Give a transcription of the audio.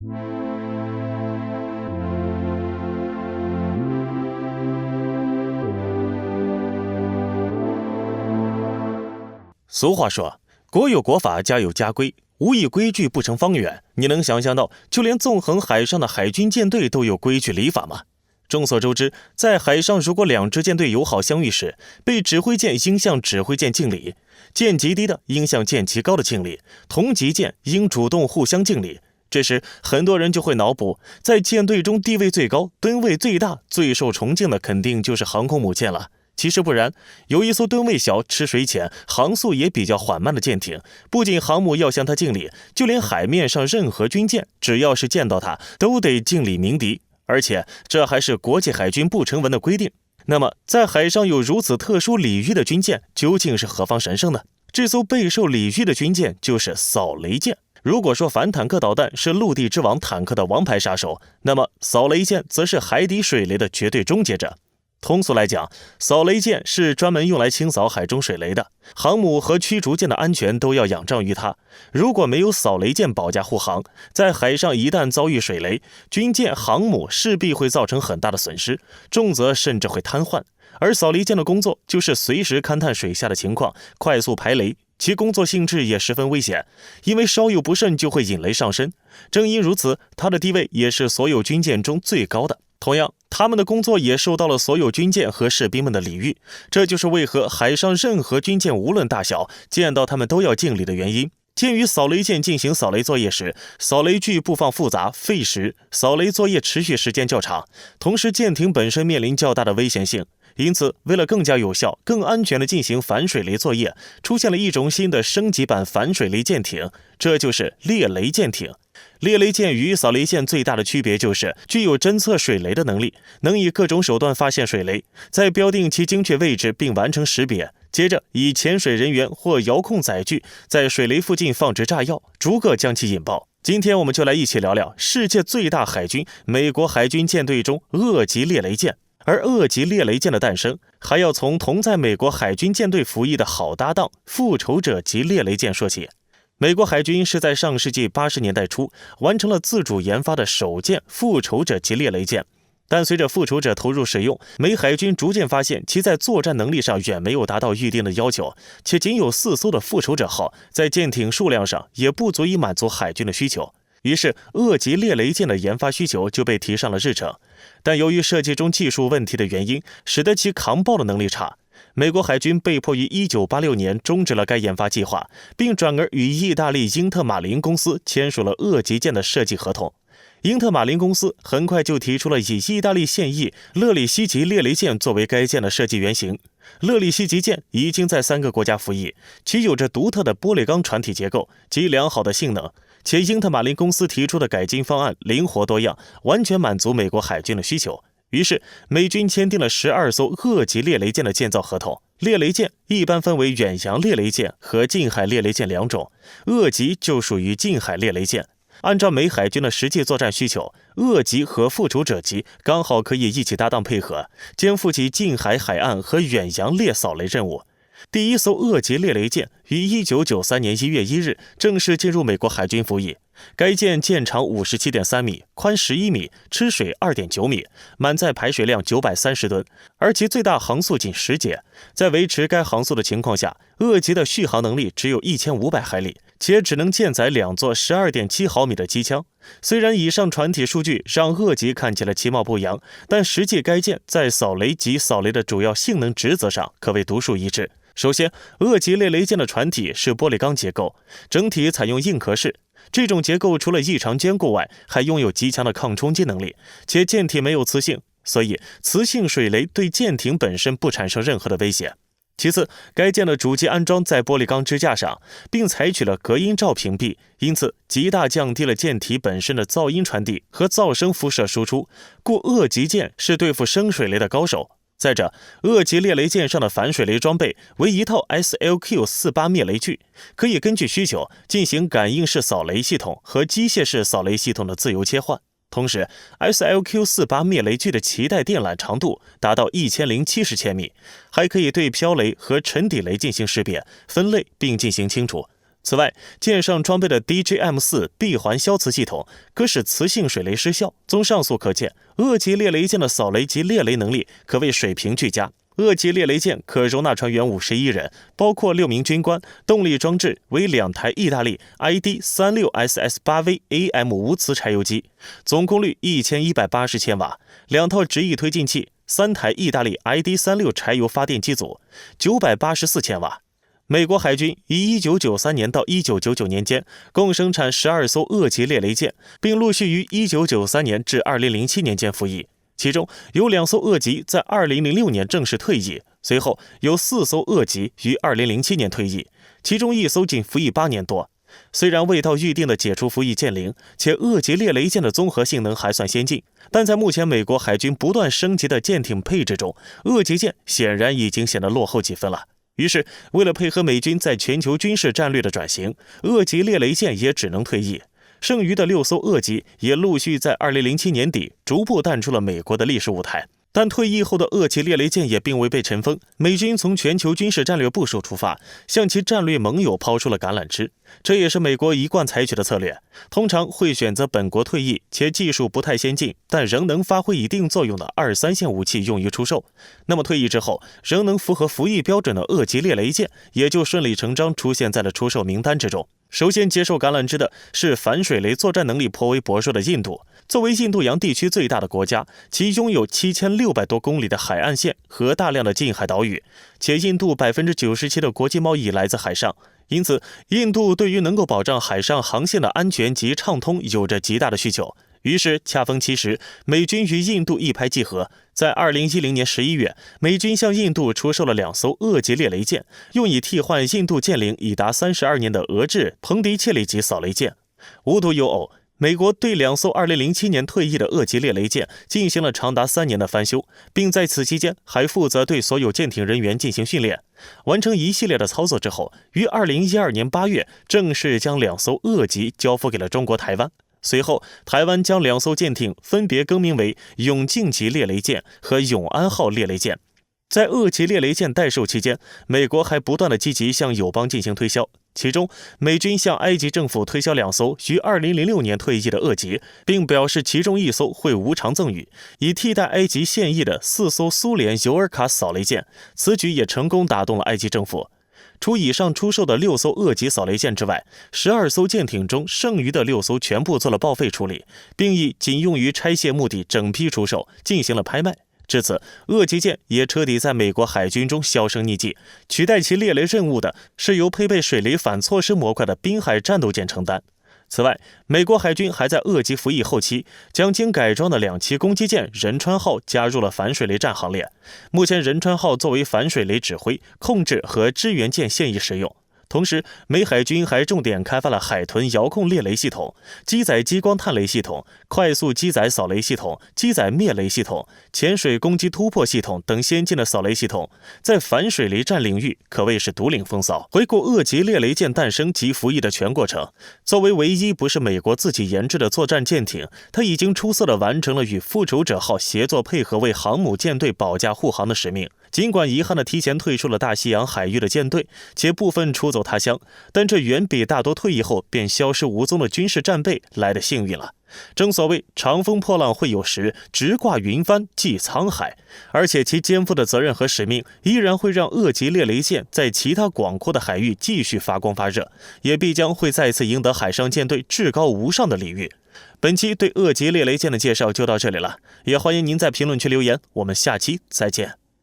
俗话说，国有国法，家有家规，无以规矩不成方圆。你能想象到，就连纵横海上的海军舰队都有规矩礼法吗？众所周知，在海上如果两支舰队友好相遇时，被指挥舰应向指挥舰敬礼，舰级低的应向舰级高的敬礼，同级舰应主动互相敬礼。这时很多人就会脑补，在舰队中地位最高、吨位最大、最受崇敬的肯定就是航空母舰了。其实不然，有一艘吨位小、吃水浅、航速也比较缓慢的舰艇，不仅航母要向它敬礼，就连海面上任何军舰，只要是见到它，都得敬礼鸣笛。而且这还是国际海军不成文的规定。那么在海上有如此特殊礼遇的军舰，究竟是何方神圣呢？这艘备受礼遇的军舰就是扫雷舰。如果说反坦克导弹是陆地之王坦克的王牌杀手，那么扫雷舰则是海底水雷的绝对终结者。通俗来讲，扫雷舰是专门用来清扫海中水雷的，航母和驱逐舰的安全都要仰仗于它。如果没有扫雷舰保驾护航，在海上一旦遭遇水雷，军舰、航母势必会造成很大的损失，重则甚至会瘫痪。而扫雷舰的工作就是随时勘探水下的情况，快速排雷，其工作性质也十分危险，因为稍有不慎就会引雷上身。正因如此，它的地位也是所有军舰中最高的。同样，他们的工作也受到了所有军舰和士兵们的礼遇，这就是为何海上任何军舰无论大小，见到他们都要敬礼的原因。鉴于扫雷舰进行扫雷作业时，扫雷具布放复杂、费时，扫雷作业持续时间较长，同时舰艇本身面临较大的危险性，因此为了更加有效、更安全地进行反水雷作业，出现了一种新的升级版反水雷舰艇，这就是猎雷舰艇。猎雷舰与扫雷舰最大的区别就是具有侦测水雷的能力，能以各种手段发现水雷，再标定其精确位置并完成识别，接着以潜水人员或遥控载具在水雷附近放置炸药，逐个将其引爆。今天我们就来一起聊聊世界最大海军美国海军舰队中恶级猎雷舰。而恶级猎雷舰的诞生，还要从同在美国海军舰队服役的好搭档复仇者级猎雷舰说起。美国海军是在上世纪80年代初完成了自主研发的首舰复仇者级猎雷舰，但随着复仇者投入使用，美海军逐渐发现其在作战能力上远没有达到预定的要求，且仅有4艘的复仇者号在舰艇数量上也不足以满足海军的需求，于是恶级猎雷舰的研发需求就被提上了日程。但由于设计中技术问题的原因，使得其抗爆的能力差，美国海军被迫于1986年终止了该研发计划，并转而与意大利英特马林公司签署了恶级舰的设计合同。英特马林公司很快就提出了以意大利现役勒里西级猎雷舰作为该舰的设计原型。勒里西级舰已经在3个国家服役，其有着独特的玻璃钢船体结构及良好的性能，且英特马林公司提出的改进方案灵活多样，完全满足美国海军的需求。于是美军签订了12艘恶级猎雷舰的建造合同。猎雷舰一般分为远洋猎雷舰和近海猎雷舰2种，恶级就属于近海猎雷舰。按照美海军的实际作战需求，恶级和复仇者级刚好可以一起搭档配合，肩负起近海海岸和远洋猎扫雷任务。第一艘恶级猎雷舰于1993年1月1日正式进入美国海军服役。该舰舰长57.3米，宽11米，吃水2.9米，满载排水量930吨，而其最大航速仅10节。在维持该航速的情况下，恶级的续航能力只有1500海里，且只能舰载2座12.7毫米的机枪。虽然以上船体数据让恶级看起来其貌不扬，但实际该舰在扫雷及扫雷的主要性能职责上可谓独树一帜。首先，恶级猎雷舰的船体是玻璃钢结构，整体采用硬壳式。这种结构除了异常坚固外，还拥有极强的抗冲击能力，且舰体没有磁性，所以磁性水雷对舰艇本身不产生任何的威胁。其次，该舰的主机安装在玻璃钢支架上，并采取了隔音罩屏蔽，因此极大降低了舰体本身的噪音传递和噪声辐射输出，故恶级舰是对付深水雷的高手。再者，恶级猎雷舰上的反水雷装备为一套 SLQ-48 灭雷具，可以根据需求进行感应式扫雷系统和机械式扫雷系统的自由切换。同时 SLQ-48 灭雷具的脐带电缆长度达到1070千米，还可以对飘雷和沉底雷进行识别、分类并进行清除。此外，舰上装备的 DJM-4 闭环消磁系统可使磁性水雷失效。从上述可见，恶级猎雷舰的扫雷及猎雷能力可谓水平俱佳。恶级猎雷舰可容纳船员51人，包括6名军官，动力装置为2台意大利 ID36SS8V AM 无磁柴油机，总功率1180千瓦，2套直翼推进器，3台意大利 ID36 柴油发电机组，984千瓦。美国海军于1993年到1999年间共生产12艘恶级猎雷舰，并陆续于1993年至2007年间服役。其中有2艘恶级在2006年正式退役，随后有4艘恶级于2007年退役，其中1艘仅服役8年多。虽然未到预定的解除服役舰龄，且恶级猎雷舰的综合性能还算先进，但在目前美国海军不断升级的舰艇配置中，恶级舰显然已经显得落后几分了。于是，为了配合美军在全球军事战略的转型，恶级猎雷舰也只能退役。剩余的6艘恶级也陆续在2007年底逐步淡出了美国的历史舞台。但退役后的恶级猎雷舰也并未被尘封，美军从全球军事战略部署出发，向其战略盟友抛出了橄榄枝。这也是美国一贯采取的策略，通常会选择本国退役且技术不太先进，但仍能发挥一定作用的2、3线武器用于出售。那么退役之后仍能符合服役标准的恶级猎雷舰，也就顺理成章出现在了出售名单之中。首先接受橄榄枝的是反水雷作战能力颇为薄弱的印度。作为印度洋地区最大的国家，其拥有7600多公里的海岸线和大量的近海岛屿，且印度97%的国际贸易来自海上，因此印度对于能够保障海上航线的安全及畅通有着极大的需求。于是恰逢其时，美军与印度一拍即合，在2010年11月，美军向印度出售了2艘恶级猎雷舰，用以替换印度舰龄已达32年的俄制彭迪切利级扫雷舰。无独有偶，美国对2艘2007年退役的恶级猎雷舰进行了长达3年的翻修，并在此期间还负责对所有舰艇人员进行训练。完成一系列的操作之后，于2012年8月正式将2艘恶级交付给了中国台湾。随后，台湾将2艘舰艇分别更名为永靖级猎雷舰和永安号猎雷舰。在恶级猎雷舰待售期间，美国还不断的积极向友邦进行推销，其中美军向埃及政府推销2艘于2006年退役的恶级，并表示其中1艘会无偿赠与，以替代埃及现役的4艘苏联尤尔卡扫雷舰。此举也成功打动了埃及政府。除以上出售的6艘恶级扫雷舰之外，12艘舰艇中剩余的6艘全部做了报废处理，并以仅用于拆卸目的整批出售，进行了拍卖。至此，恶级舰也彻底在美国海军中销声匿迹，取代其猎雷任务的是由配备水雷反错施模块的滨海战斗舰承担。此外，美国海军还在恶级服役后期，将经改装的2栖攻击舰仁川号加入了反水雷战行列。目前，仁川号作为反水雷指挥、控制和支援舰现役使用。同时，美海军还重点开发了海豚遥控猎雷系统、机载激光探雷系统、快速机载扫雷系统、机载灭雷系统、潜水攻击突破系统等先进的扫雷系统，在反水雷战领域可谓是独领风骚。回顾恶级猎雷舰诞生及服役的全过程，作为唯一不是美国自己研制的作战舰艇，它已经出色地完成了与复仇者号协作配合为航母舰队保驾护航的使命。尽管遗憾地提前退出了大西洋海域的舰队，且部分出走他乡，但这远比大多退役后便消失无踪的军事战备来得幸运了。正所谓长风破浪会有时，直挂云帆济沧海。而且其肩负的责任和使命依然会让恶级猎雷舰在其他广阔的海域继续发光发热，也必将会再次赢得海上舰队至高无上的礼遇。本期对恶级猎雷舰的介绍就到这里了，也欢迎您在评论区留言，我们下期再见。